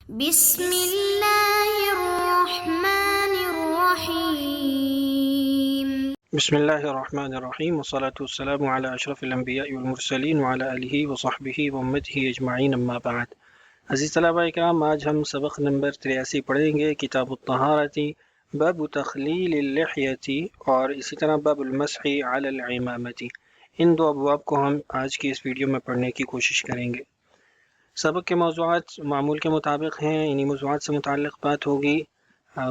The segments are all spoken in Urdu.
بسم اللہ الرحمن الرحیم۔ بسم اللہ الرحمن الرحیم والصلاة والسلام علی اشرف الانبیاء والمرسلین وعلی آلہ وصحبہ وامتہ اجمعین اما بعد۔ عزیز طلبہ اکرام، آج ہم سبق نمبر 83 پڑھیں گے، کتاب الطہارۃ، باب تخلیل اللحیۃ، اور اسی طرح باب المسح علی العمامۃ۔ ان دو ابواب کو ہم آج کی اس ویڈیو میں پڑھنے کی کوشش کریں گے۔ سبق کے موضوعات معمول کے مطابق ہیں، انہی موضوعات سے متعلق بات ہوگی۔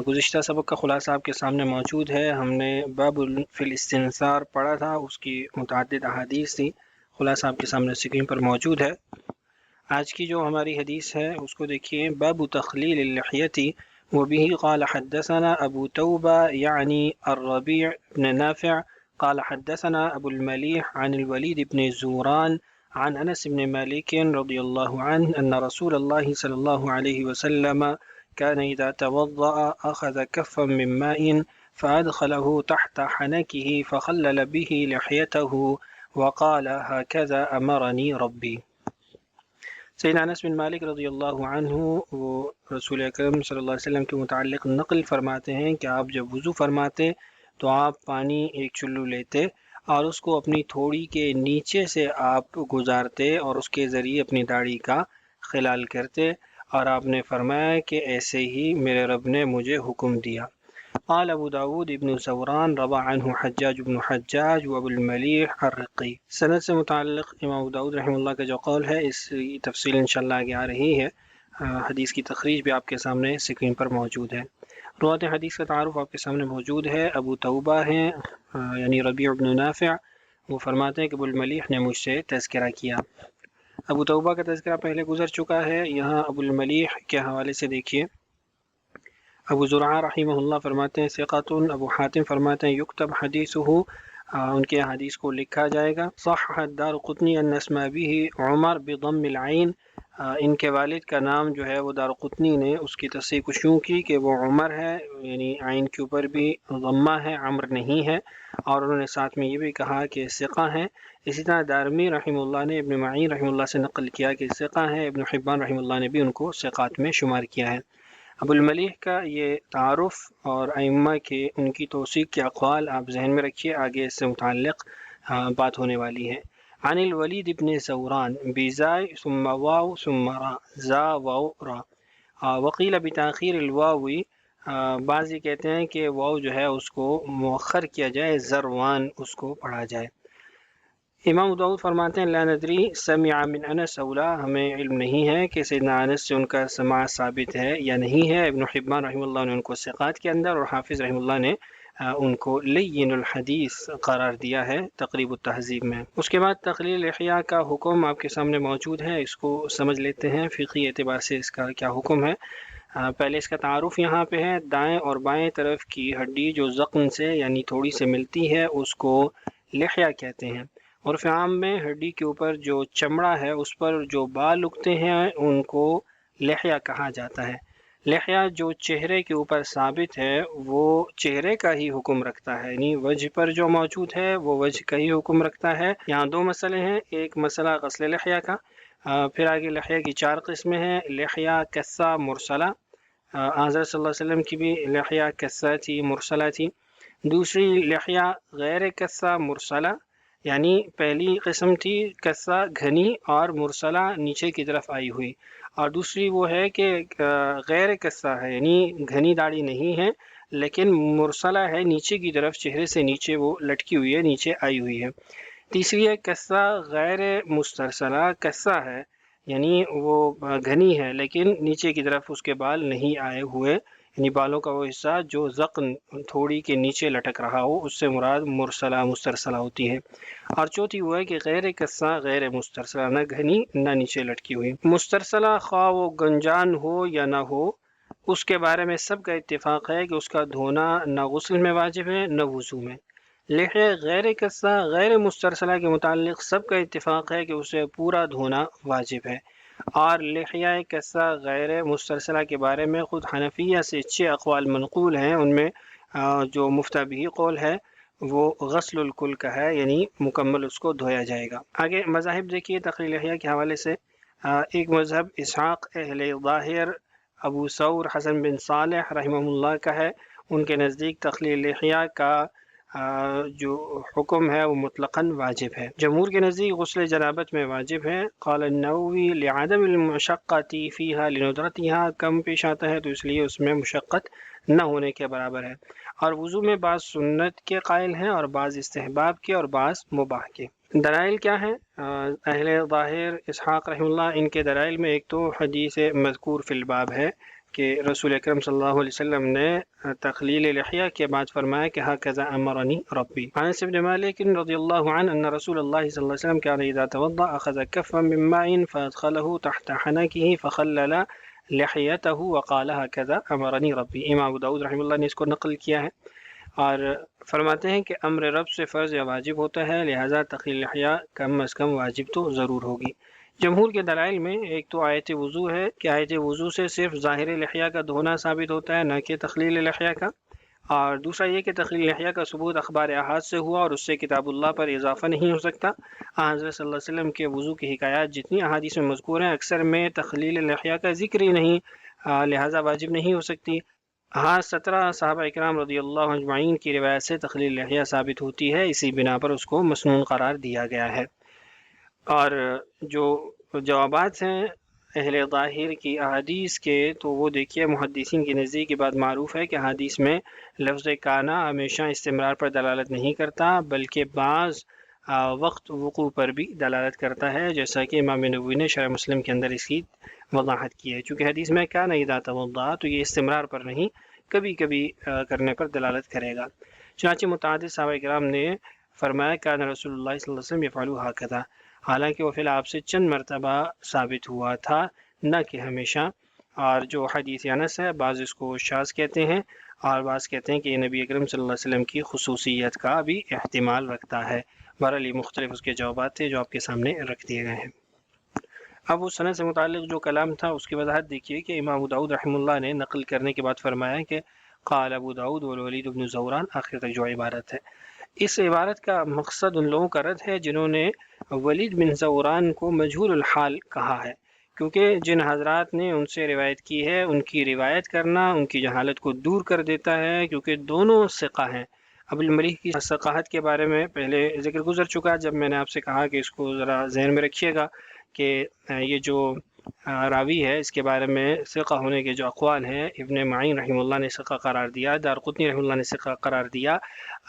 گزشتہ سبق کا خلاصہ آپ کے سامنے موجود ہے۔ ہم نے باب فی الاستنثار پڑھا تھا، اس کی متعدد احادیث تھی، خلاصہ آپ کے سامنے اسکرین پر موجود ہے۔ آج کی جو ہماری حدیث ہے اس کو دیکھیے، باب تخلیل اللحیۃ وبہ قال حدثنا ابو توبہ یعنی الربیع بن نافع قال حدثنا ابو الملیح عن الولید بن زوران عن انس بن مالک رضی اللہ عنہ ان رسول اللہ صلی اللہ علیہ وسلم كان إذا توضأ أخذ كفا من ماء فأدخله تحت حنكه فخلل به لحيته وقال هكذا أمرني ربي۔ سیدنا انس بن مالک رضی اللہ عنہ وہ رسول اکرم صلی اللہ علیہ وسلم کے متعلق نقل فرماتے ہیں کہ آپ جب وضو فرماتے تو آپ پانی ایک چلو لیتے اور اس کو اپنی تھوڑی کے نیچے سے آپ گزارتے اور اس کے ذریعے اپنی داڑھی کا خلال کرتے، اور آپ نے فرمایا کہ ایسے ہی میرے رب نے مجھے حکم دیا۔ قال ابو داود ابن ثوران روى عنہ حجاج بن حجاج وابو الملیح الرقی۔ سند سے متعلق امام ابو داود رحمہ اللہ کا جو قول ہے، اس کی تفصیل انشاءاللہ آگے آ رہی ہے۔ حدیث کی تخریج بھی آپ کے سامنے سکرین پر موجود ہے۔ روات حدیث کا تعارف آپ کے سامنے موجود ہے۔ ابو توبہ ہیں یعنی ربیع بن نافع، وہ فرماتے ہیں کہ ابو الملیح نے مجھ سے تذکرہ کیا۔ ابو توبہ کا تذکرہ پہلے گزر چکا ہے، یہاں ابو الملیح کے حوالے سے دیکھیے۔ ابو زرعہ رحمہ اللہ فرماتے ہیں ثقۃ، ابو حاتم فرماتے ہیں یکتب حدیثہ، ان کے حدیث کو لکھا جائے گا۔ صحح الدارقطنی ان اسم ابیہ عمر بضم العین، ان کے والد کا نام جو ہے وہ دارقطنی نے اس کی تصحیح کچھ یوں کی کہ وہ عمر ہے، یعنی عین کے اوپر بھی ضمہ ہے، عمر نہیں ہے، اور انہوں نے ساتھ میں یہ بھی کہا کہ ثقہ ہیں۔ اسی طرح دارمی رحمہ اللہ نے ابن معین رحمہ اللہ سے نقل کیا کہ ثقہ ہیں، ابن حبان رحمہ اللہ نے بھی ان کو ثقات میں شمار کیا ہے۔ ابو الملیح کا یہ تعارف اور ائمہ کے ان کی توثیق کے اقوال آپ ذہن میں رکھیے، آگے اس سے متعلق بات ہونے والی ہے۔ عن الولید ابن ثوران بزاء ثم واو ثم را، زا واو را، وقیل بتاخیر الواو، بعضی کہتے ہیں کہ واو جو ہے اس کو مؤخر کیا جائے، زروان اس کو پڑھا جائے۔ امام ابو داؤد فرماتے ہیں لا ندری سمع من انس اولا، ہمیں علم نہیں ہے کہ سیدنا انس سے ان کا سماع ثابت ہے یا نہیں ہے۔ ابن حبان رحمہ اللہ نے ان کو ثقات کے اندر، اور حافظ رحمہ اللہ نے ان کو لین الحدیث قرار دیا ہے تقریب التہذیب میں۔ اس کے بعد تخلیل لحیہ کا حکم آپ کے سامنے موجود ہے، اس کو سمجھ لیتے ہیں فقہی اعتبار سے اس کا کیا حکم ہے۔ پہلے اس کا تعارف یہاں پہ ہے۔ دائیں اور بائیں طرف کی ہڈی جو ذقن سے یعنی تھوڑی سے ملتی ہے اس کو لحیہ کہتے ہیں۔ عرف عام میں ہڈی کے اوپر جو چمڑا ہے اس پر جو بال اگتے ہیں ان کو لحیہ کہا جاتا ہے۔ لحیہ جو چہرے کے اوپر ثابت ہے وہ چہرے کا ہی حکم رکھتا ہے، یعنی وجہ پر جو موجود ہے وہ وجہ کا ہی حکم رکھتا ہے۔ یہاں دو مسئلے ہیں، ایک مسئلہ غسل لحیہ کا، پھر آگے لحیہ کی 4 قسمیں ہیں۔ لحیہ کثہ مرسلہ، حضرت صلی اللہ علیہ وسلم کی بھی لحیہ کثہ تھی، مرسلہ تھی۔ دوسری لحیہ غیر کثہ مرسلہ، یعنی پہلی قسم تھی کثہ گھنی اور مرسلہ نیچے کی طرف آئی ہوئی، اور دوسری وہ ہے کہ غیر کثہ ہے، یعنی گھنی داڑھی نہیں ہے لیکن مرسلہ ہے، نیچے کی طرف چہرے سے نیچے وہ لٹکی ہوئی ہے، نیچے آئی ہوئی ہے۔ تیسری ہے کثہ غیر مسترسلہ، کثہ ہے یعنی وہ گھنی ہے لیکن نیچے کی طرف اس کے بال نہیں آئے ہوئے، یعنی بالوں کا وہ حصہ جو ذقن تھوڑی کے نیچے لٹک رہا ہو، اس سے مراد مرسلہ مسترسلہ ہوتی ہے۔ اور چوتھی وہ ہے کہ غیر کثہ غیر مسترسلہ، نہ گھنی نہ نیچے لٹکی ہوئی۔ مسترسلہ خواہ وہ گنجان ہو یا نہ ہو، اس کے بارے میں سب کا اتفاق ہے کہ اس کا دھونا نہ غسل میں واجب ہے نہ وضو میں۔ لحیہ غیر کثہ غیر مسترسلہ کے متعلق سب کا اتفاق ہے کہ اسے پورا دھونا واجب ہے، اور لحیہ کثہ غیر مسترسلہ کے بارے میں خود حنفیہ سے 6 اقوال منقول ہیں، ان میں جو مفتہ بھی قول ہے وہ غسل الکل کا ہے، یعنی مکمل اس کو دھویا جائے گا۔ آگے مذاہب دیکھیے تخلیل لحیہ کے حوالے سے۔ ایک مذہب اسحاق اہل ظاہر ابو ثور حسن بن صالح رحمہ اللہ کا ہے، ان کے نزدیک تخلیل لحیہ کا جو حکم ہے وہ مطلقاً واجب ہے۔ جمہور کے نزدیک غسل جنابت میں واجب ہے۔ قال النووی لعدم المشقۃ فیہا لندرتہا، کم پیش آتا ہے تو اس لیے اس میں مشقت نہ ہونے کے برابر ہے۔ اور وضو میں بعض سنت کے قائل ہیں اور بعض استحباب کے اور بعض مباح کے۔ دلائل کیا ہیں؟ اہل ظاہر اسحاق رحمہ اللہ، ان کے دلائل میں ایک تو حدیث مذکور فی الباب ہے کہ رسول اکرم صلی اللہ علیہ وسلم نے تخلیل لحیہ کے بعد فرمایا کہ ہکذا امرنی ربی۔ انس بن مالک رضی اللہ عنہ ان رسول اللہ صلی اللہ علیہ وسلم كان اذا توضأ اخذ كفا من ماء فادخله تحت حنكه فخلل لحیته وقال هكذا امرنی ربی۔ امام ابو داؤد رحمہ اللہ نے اس کو نقل کیا ہے اور فرماتے ہیں کہ امر رب سے فرض یا واجب ہوتا ہے، لہذا تخلیل لحیہ کم از کم واجب تو ضرور ہوگی۔ جمہور کے دلائل میں ایک تو آیت وضو ہے کہ آیت وضو سے صرف ظاہر لحیہ کا دھونا ثابت ہوتا ہے، نہ کہ تخلیل لحیہ کا، اور دوسرا یہ کہ تخلیل لحیہ کا ثبوت اخبار احاد سے ہوا اور اس سے کتاب اللہ پر اضافہ نہیں ہو سکتا۔ حضرت صلی اللہ علیہ وسلم کے وضو کی حکایات جتنی احادیث میں مذکور ہیں اکثر میں تخلیل لحیہ کا ذکر ہی نہیں، لہذا واجب نہیں ہو سکتی۔ ہاں 17 صحابہ اکرام رضی اللہ اجمعین کی روایت سے تخلیل لحیہ ثابت ہوتی ہے، اسی بنا پر اس کو مسنون قرار دیا گیا ہے۔ اور جو جوابات ہیں اہل ظاہر کی احادیث کے، تو وہ دیکھیے محدثین کے نزدیک یہ بات معروف ہے کہ حدیث میں لفظ کانا ہمیشہ استمرار پر دلالت نہیں کرتا بلکہ بعض وقت وقوع پر بھی دلالت کرتا ہے، جیسا کہ امام نووی نے شرح مسلم کے اندر اس کی وضاحت کی ہے۔ چونکہ حدیث میں کانا اذا توضأ تو یہ استمرار پر نہیں، کبھی کبھی کرنے پر دلالت کرے گا۔ چنانچہ متعدد صحابہ کرام نے فرمایا کان رسول اللہ صلی اللہ علیہ وسلم یفعل ہکذا، حالانکہ وہ فی الحال آپ سے چند مرتبہ ثابت ہوا تھا، نہ کہ ہمیشہ۔ اور جو حدیث انس ہے بعض اس کو شاذ کہتے ہیں اور بعض کہتے ہیں کہ یہ نبی اکرم صلی اللہ علیہ وسلم کی خصوصیت کا بھی احتمال رکھتا ہے۔ بہرحال یہ مختلف اس کے جوابات تھے جو آپ کے سامنے رکھ دیے گئے ہیں۔ اب اس سند سے متعلق جو کلام تھا اس کی وضاحت دیکھیے کہ امام ابو داؤد رحمہ اللہ نے نقل کرنے کے بعد فرمایا کہ قال ابو داؤد والولید بن زوران، آخر تک جو عبارت ہے۔ اس عبارت کا مقصد ان لوگوں کا رد ہے جنہوں نے ولید بن زوران کو مجہول الحال کہا ہے، کیونکہ جن حضرات نے ان سے روایت کی ہے ان کی روایت کرنا ان کی جہالت کو دور کر دیتا ہے، کیونکہ دونوں ثقہ ہیں۔ ابو الملیح کی ثقاہت کے بارے میں پہلے ذکر گزر چکا جب میں نے آپ سے کہا کہ اس کو ذرا ذہن میں رکھیے گا کہ یہ جو راوی ہے اس کے بارے میں ثقہ ہونے کے جو اقوال ہیں، ابن معین رحمہ اللہ نے ثقہ قرار دیا، دارقطنی رحمہ اللہ نے ثقہ قرار دیا،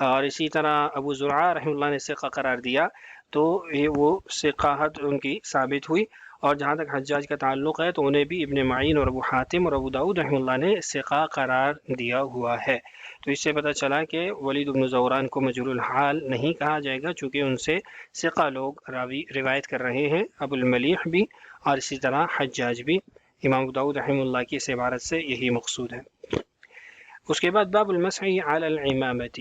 اور اسی طرح ابو زرعہ رحمہ اللہ نے ثقہ قرار دیا، تو یہ وہ ثقاہت ان کی ثابت ہوئی۔ اور جہاں تک حجاج کا تعلق ہے تو انہیں بھی ابن معین اور ابو حاتم اور ابو داؤد رحمہ اللہ نے ثقہ قرار دیا ہوا ہے۔ تو اس سے پتہ چلا کہ ولید بن زوران کو مجہول الحال نہیں کہا جائے گا، چونکہ ان سے ثقہ لوگ راوی روایت کر رہے ہیں، ابو الملیح بھی اور اسی طرح حجاج بھی۔ امام ابو داؤد رحمہ اللہ کی اس عبارت سے یہی مقصود ہے۔ اس کے بعد باب المسح علی العمامۃ،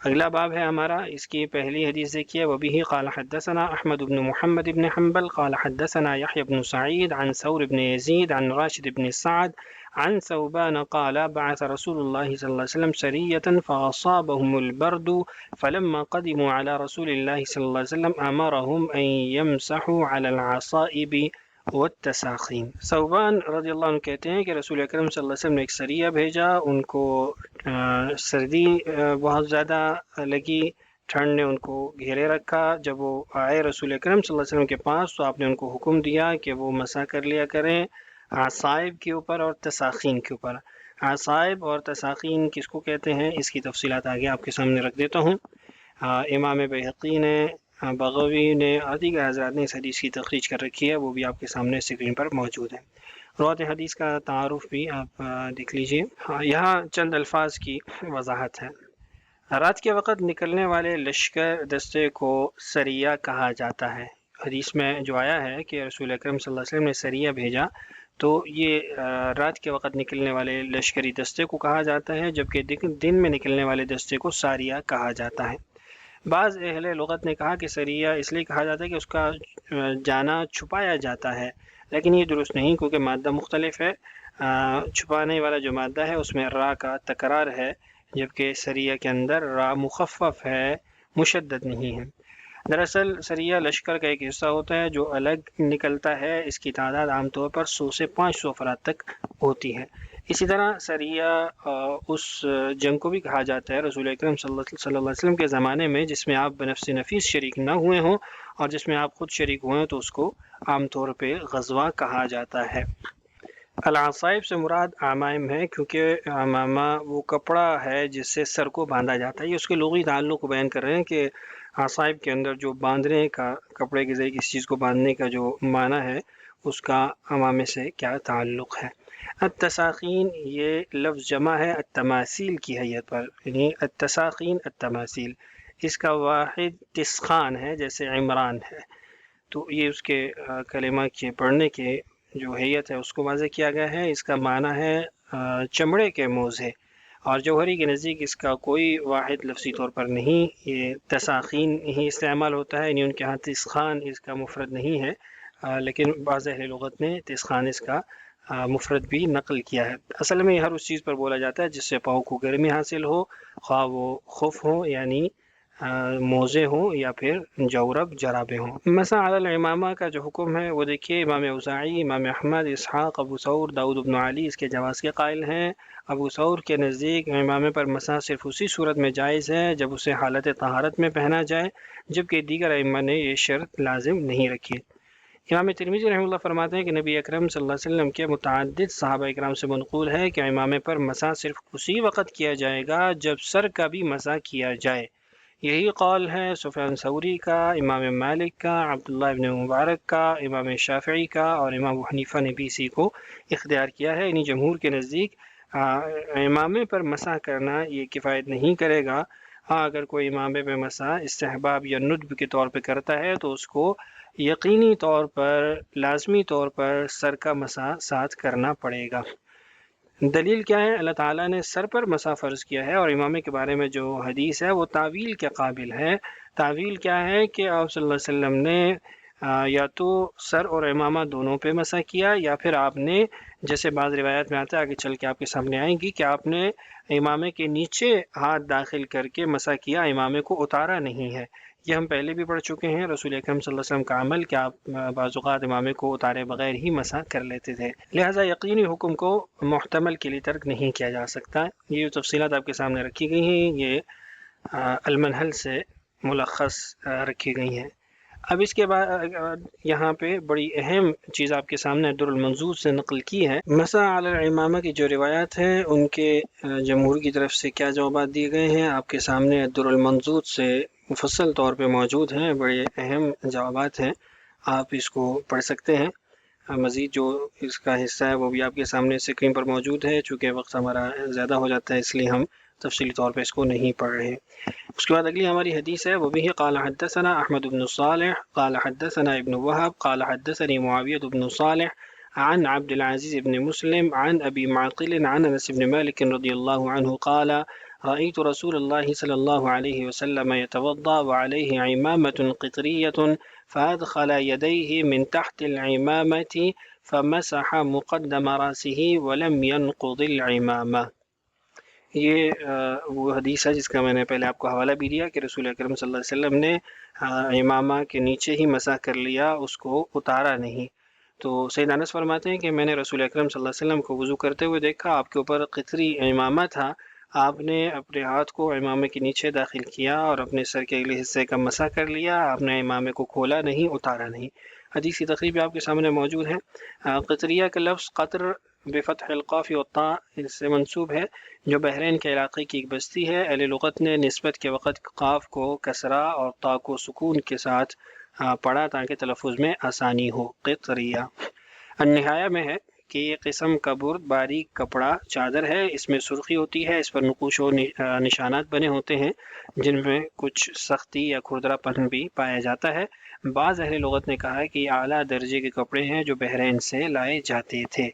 اگلا باب ہے ہمارا، اس کی پہلی حدیث دیکھیے۔ وبه قال حدثنا احمد بن محمد بن حنبل قال حدثنا يحيى بن سعيد عن ثور بن يزيد عن راشد بن سعد عن ثوبان قال بعث رسول الله صلى الله عليه وسلم سرية فأصابهم البرد فلما قدموا على رسول الله صلى الله عليه وسلم أمرهم أن يمسحوا على العصائب والتساخين۔ ثوبان رضی اللہ عنہ کہتے ہیں کہ رسول اکرم صلی اللہ علیہ وسلم نے ایک سریہ بھیجا، ان کو سردی بہت زیادہ لگی، ٹھنڈ نے ان کو گھیرے رکھا۔ جب وہ آئے رسول اکرم صلی اللہ علیہ وسلم کے پاس تو آپ نے ان کو حکم دیا کہ وہ مسح کر لیا کریں عصائب کے اوپر اور تساخین کے اوپر۔ عصائب اور تساخین کس کو کہتے ہیں اس کی تفصیلات آگے آپ کے سامنے رکھ دیتا ہوں۔ امام بیہقی نے، بغوی نے اور دیگر حضرات نے اس حدیث کی تخریج کر رکھی ہے، وہ بھی آپ کے سامنے اسکرین پر موجود ہے۔ روایت حدیث کا تعارف بھی آپ دیکھ لیجئے۔ یہاں چند الفاظ کی وضاحت ہے۔ رات کے وقت نکلنے والے لشکر دستے کو سریہ کہا جاتا ہے۔ حدیث میں جو آیا ہے کہ رسول اکرم صلی اللہ علیہ وسلم نے سریہ بھیجا، تو یہ رات کے وقت نکلنے والے لشکری دستے کو کہا جاتا ہے، جبکہ دن میں نکلنے والے دستے کو ساریہ کہا جاتا ہے۔ بعض اہل لغت نے کہا کہ سریہ اس لیے کہا جاتا ہے کہ اس کا جانا چھپایا جاتا ہے، لیکن یہ درست نہیں، کیونکہ مادہ مختلف ہے۔ چھپانے والا جو مادہ ہے اس میں را کا تکرار ہے، جبکہ سریہ کے اندر را مخفف ہے، مشدد نہیں ہے۔ دراصل سریہ لشکر کا ایک حصہ ہوتا ہے جو الگ نکلتا ہے، اس کی تعداد عام طور پر 100 سے 500 افراد تک ہوتی ہے۔ اسی طرح سریہ اس جنگ کو بھی کہا جاتا ہے رسول اکرم صلی اللہ علیہ وسلم کے زمانے میں جس میں آپ بنفس نفیس شریک نہ ہوئے ہوں، اور جس میں آپ خود شریک ہوئے ہیں تو اس کو عام طور پہ غزوہ کہا جاتا ہے۔ العصائب سے مراد عمائم ہے، کیونکہ عمامہ وہ کپڑا ہے جس سے سر کو باندھا جاتا ہے۔ یہ اس کے لغوی تعلق کو بیان کر رہے ہیں کہ عصائب کے اندر جو باندھنے کا، کپڑے کے ذریعے کسی چیز کو باندھنے کا جو معنی ہے اس کا عمامے سے کیا تعلق ہے۔ التساخین یہ لفظ جمع ہے التماثیل کی حیت پر، یعنی التساخین التماثیل، اس کا واحد تسخان ہے جیسے عمران ہے، تو یہ اس کے کلمہ کے پڑھنے کے جو حیت ہے اس کو واضح کیا گیا ہے۔ اس کا معنی ہے چمڑے کے موزے، اور جوہری کے نزدیک اس کا کوئی واحد لفظی طور پر نہیں، یہ تساخین ہی استعمال ہوتا ہے، یعنی ان کے ہاں تسخان اس کا مفرد نہیں ہے، لیکن بعض اہل لغت نے تسخان اس کا مفرد بھی نقل کیا ہے۔ اصل میں یہ ہر اس چیز پر بولا جاتا ہے جس سے پاؤں کو گرمی حاصل ہو، خواہ وہ خف ہو یعنی موزے ہوں یا پھر جورب جرابے ہوں۔ مسح علی الامامہ کا جو حکم ہے وہ دیکھیے امام اوزاعی، امام احمد، اسحاق، ابو ثور، داؤد بن علی اس کے جواز کے قائل ہیں۔ ابو ثور کے نزدیک امامے پر مسح صرف اسی صورت میں جائز ہے جب اسے حالت طہارت میں پہنا جائے، جبکہ دیگر ائمہ نے یہ شرط لازم نہیں رکھی۔ امام ترمذی رحمہ اللہ فرماتے ہیں کہ نبی اکرم صلی اللہ علیہ وسلم کے متعدد صحابہ اکرام سے منقول ہے کہ امامے پر مسح صرف اسی وقت کیا جائے گا جب سر کا بھی مسح کیا جائے۔ یہی قول ہے سفیان ثوری کا، امام مالک کا، عبداللہ ابن مبارک کا، امام شافعی کا، اور امام ابو حنیفہ نے بھی اسی کو اختیار کیا ہے۔ یعنی جمہور کے نزدیک امامے پر مسح کرنا یہ کفایت نہیں کرے گا۔ ہاں اگر کوئی امامے پہ مسح استحباب یا ندب کے طور پہ کرتا ہے تو اس کو یقینی طور پر، لازمی طور پر سر کا مسح ساتھ کرنا پڑے گا۔ دلیل کیا ہے؟ اللہ تعالیٰ نے سر پر مسح فرض کیا ہے، اور امامے کے بارے میں جو حدیث ہے وہ تعویل کے قابل ہے۔ تعویل کیا ہے کہ آپ صلی اللہ علیہ وسلم نے یا تو سر اور امامہ دونوں پہ مسح کیا، یا پھر آپ نے جیسے بعض روایات میں آتا ہے، آگے چل کے آپ کے سامنے آئیں گی، کہ آپ نے امامے کے نیچے ہاتھ داخل کر کے مسح کیا، امامے کو اتارا نہیں ہے۔ یہ ہم پہلے بھی پڑھ چکے ہیں رسول اکرم صلی اللہ علیہ وسلم کا عمل کہ آپ بعض اوقات امامے کو اتارے بغیر ہی مسح کر لیتے تھے، لہٰذا یقینی حکم کو محتمل کے لیے ترک نہیں کیا جا سکتا۔ یہ جو تفصیلات آپ کے سامنے رکھی گئی ہیں یہ المنہل سے ملخص رکھی گئی ہیں۔ اب اس کے بعد یہاں پہ بڑی اہم چیز آپ کے سامنے در المنظور سے نقل کی ہے۔ مسح علی الامامہ کی جو روایات ہیں ان کے جمہور کی طرف سے کیا جوابات دیے گئے ہیں آپ کے سامنے در المنظور سے مفصل طور پہ موجود ہیں، بڑے اہم جوابات ہیں، آپ اس کو پڑھ سکتے ہیں۔ مزید جو اس کا حصہ ہے وہ بھی آپ کے سامنے اسکرین پر موجود ہے، چونکہ وقت ہمارا زیادہ ہو جاتا ہے اس لیے ہم تفصیلی طور پہ اس کو نہیں پڑھ رہے۔ اس کے بعد اگلی ہماری حدیث ہے وہ بھی قال حدثنا احمد بن صالح قال حدثنا ابن وهب قال حدثني معاوية بن صالح عن عبد العزيز بن مسلم عن أبي معقل عن أنس بن مالك رضي الله عنه قال رأيت رسول الله صلى الله عليه وسلم يتوضأ وعليه عمامة قطرية فأدخل يديه من تحت العمامة فمسح مقدم رأسه ولم ينقض العمامة۔ یہ وہ حدیث ہے جس کا میں نے پہلے آپ کو حوالہ بھی دیا کہ رسول اکرم صلی اللہ علیہ وسلم نے امامہ کے نیچے ہی مسح کر لیا، اس کو اتارا نہیں۔ تو سید انس فرماتے ہیں کہ میں نے رسول اکرم صلی اللہ علیہ وسلم کو وضو کرتے ہوئے دیکھا، آپ کے اوپر قطری امامہ تھا، آپ نے اپنے ہاتھ کو امامے کے نیچے داخل کیا اور اپنے سر کے اگلے حصے کا مسح کر لیا، آپ نے امامے کو کھولا نہیں، اتارا نہیں۔ حدیث کی تقریب آپ کے سامنے موجود ہے۔ قطریہ کا لفظ قطر بفتح القاف والطاء اس سے منسوب ہے، جو بحرین کے علاقے کی ایک بستی ہے۔ اہل لغت نے نسبت کے وقت قاف کو کسرہ اور طاء کو سکون کے ساتھ پڑھا تاکہ تلفظ میں آسانی ہو۔ قطریہ النہایہ میں ہے کہ یہ قسم کا برد باریک کپڑا چادر ہے، اس میں سرخی ہوتی ہے، اس پر نقوش و نشانات بنے ہوتے ہیں جن میں کچھ سختی یا کھردرا پن بھی پایا جاتا ہے۔ بعض اہل لغت نے کہا ہے کہ یہ اعلیٰ درجے کے کپڑے ہیں جو بحرین سے لائے جاتے تھے۔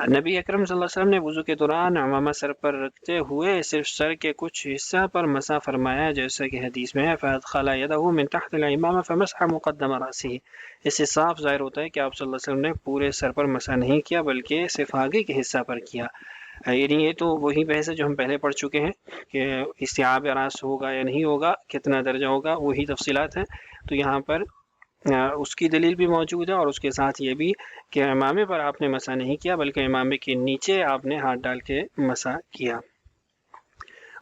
نبی اکرم صلی اللہ علیہ وسلم نے وضو کے دوران عمامہ سر پر رکھتے ہوئے صرف سر کے کچھ حصہ پر مسح فرمایا، جیسا کہ حدیث میں ہے فَأَدْخَلَ يَدَهُ مِن تَحْتِ الْعِمَامَةِ فَمَسَحَ مُقَدَّمَ رَأْسِهِ۔ اس سے صاف ظاہر ہوتا ہے کہ آپ صلی اللہ علیہ وسلم نے پورے سر پر مسح نہیں کیا بلکہ صرف آگے کے حصہ پر کیا۔ یعنی یہ تو وہی بحث ہے جو ہم پہلے پڑھ چکے ہیں کہ استیعاب راس ہوگا یا نہیں ہوگا، کتنا درجہ ہوگا، وہی تفصیلات ہیں. تو یہاں پر اس کی دلیل بھی موجود ہے، اور اس کے ساتھ یہ بھی کہ امامے پر آپ نے مسح نہیں کیا بلکہ امامے کے نیچے آپ نے ہاتھ ڈال کے مسح کیا.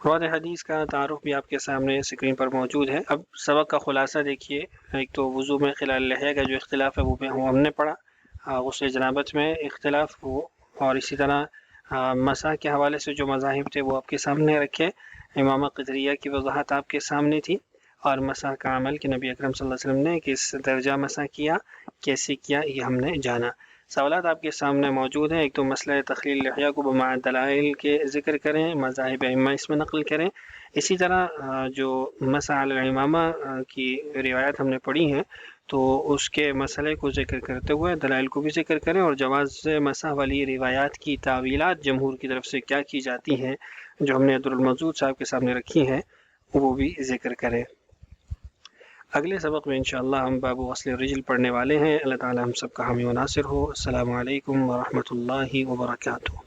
روایت حدیث کا تعارف بھی آپ کے سامنے اسکرین پر موجود ہے. اب سبق کا خلاصہ دیکھیے. ایک تو وضو میں خلال لحیہ کا جو اختلاف ہے وہ ہم نے پڑھا، غسل جنابت میں اختلاف وہ، اور اسی طرح مسح کے حوالے سے جو مذاہب تھے وہ آپ کے سامنے رکھے. امامہ قدریہ کی وضاحت آپ کے سامنے تھی، اور مسح کا عمل کہ نبی اکرم صلی اللہ علیہ وسلم نے کس درجہ مسح کیا، کیسے کیا، یہ ہم نے جانا. سوالات آپ کے سامنے موجود ہیں. ایک تو مسئلہ تخلیل لحیہ کو بمع دلائل کے ذکر کریں، مذاہب ائمہ اس میں نقل کریں. اسی طرح جو مسح علی الامامہ کی روایت ہم نے پڑھی ہیں تو اس کے مسئلے کو ذکر کرتے ہوئے دلائل کو بھی ذکر کریں، اور جواز مسح والی روایات کی تعویلات جمہور کی طرف سے کیا کی جاتی ہیں جو ہم نے عبدالمجود صاحب کے سامنے رکھی ہیں وہ بھی ذکر کریں. اگلے سبق میں انشاءاللہ ہم باب غسل الرجل پڑھنے والے ہیں. اللہ تعالی ہم سب کا حامی و ناصر ہو. السلام علیکم ورحمۃ اللہ وبرکاتہ.